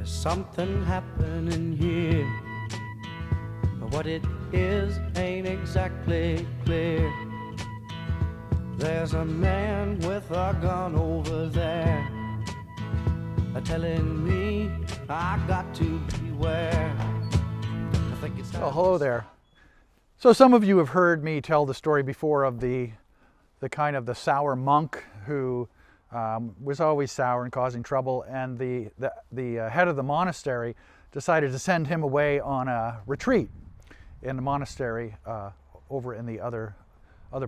There's something happening here, but what it is ain't exactly clear. There's a man with a gun over there, telling me I got to beware. I think it's Well, hello there. So some of you have heard me tell the story before of the kind of the sour monk who was always sour and causing trouble, and the head of the monastery decided to send him away on a retreat in the monastery over in the other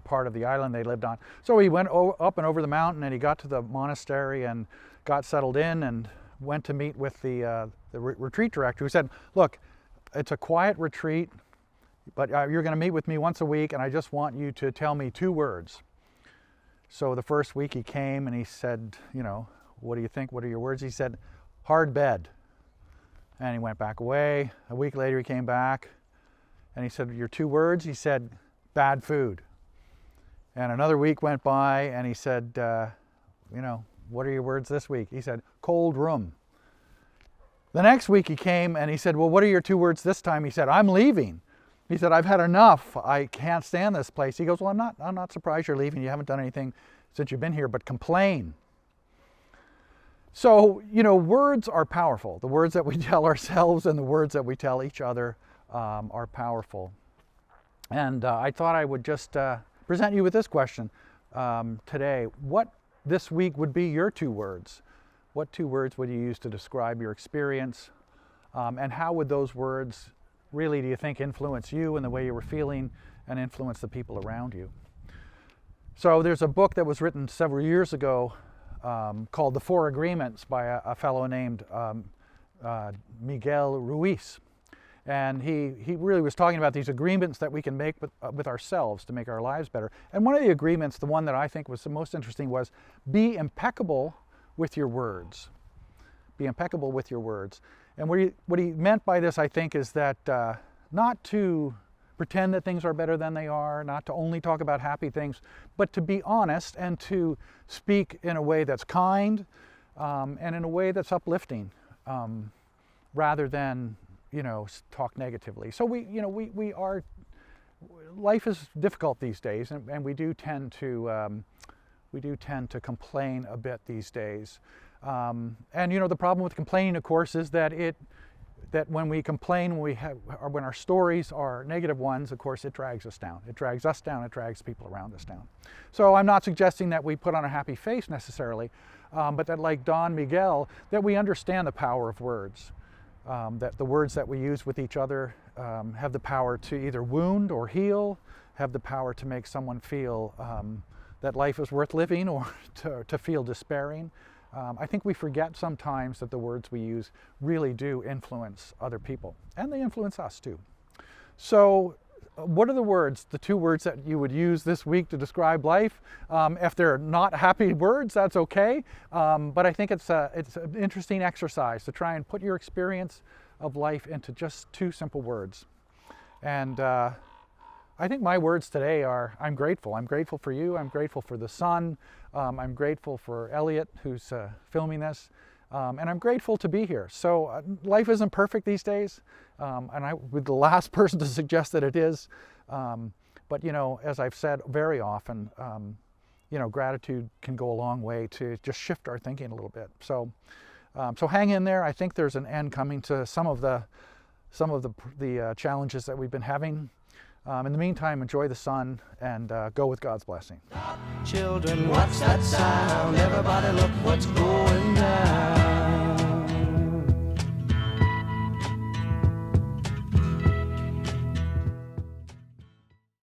part of the island they lived on. So he went up and over the mountain, and he got to the monastery and got settled in and went to meet with the retreat director, who said, "Look, it's a quiet retreat, but you're going to meet with me once a week, and I just want you to tell me 2 words." So the first week he came and he said, you know, "What do you think? What are your words?" He said, "Hard bed." And he went back away. A week later he came back and he said, "Your 2 words?" He said, "Bad food." And another week went by and he said, you know, "What are your words this week?" He said, "Cold room." The next week he came and he said, "Well, what are your 2 words this time?" He said, "I'm leaving." He said, "I've had enough. I can't stand this place." He goes, "Well, I'm not surprised you're leaving. You haven't done anything since you've been here but complain." So, you know, words are powerful. The words that we tell ourselves and the words that we tell each other are powerful. And I thought I would just present you with this question today. What this week would be your 2 words? What 2 words would you use to describe your experience? And how would those words really, do you think, influence you and the way you were feeling and influence the people around you? So there's a book that was written several years ago called The 4 Agreements by a fellow named Miguel Ruiz. And he really was talking about these agreements that we can make with ourselves to make our lives better. And one of the agreements, the one that I think was the most interesting, was be impeccable with your words. Be impeccable with your words. And what he meant by this, I think, is that not to pretend that things are better than they are, not to only talk about happy things, but to be honest and to speak in a way that's kind and in a way that's uplifting, rather than, you know, talk negatively. So life is difficult these days, and we do tend to complain a bit these days. And you know, the problem with complaining, of course, is that when we complain, when our stories are negative ones, of course, it drags us down. It drags us down. It drags people around us down. So I'm not suggesting that we put on a happy face necessarily, but that, like Don Miguel, that we understand the power of words. That the words that we use with each other have the power to either wound or heal, have the power to make someone feel that life is worth living, or to feel despairing. I think we forget sometimes that the words we use really do influence other people, and they influence us too. So what are the words, the 2 words that you would use this week to describe life? If they're not happy words, that's okay, but I think it's an interesting exercise to try and put your experience of life into just 2 simple words. And I think my words today are, I'm grateful. I'm grateful for you. I'm grateful for the sun. I'm grateful for Elliot, who's filming this. And I'm grateful to be here. So life isn't perfect these days. And I would be the last person to suggest that it is. But, you know, as I've said very often, you know, gratitude can go a long way to just shift our thinking a little bit. So hang in there. I think there's an end coming to some of the challenges that we've been having. In the meantime, enjoy the sun and go with God's blessing. children, what's that sound? Everybody look what's going down.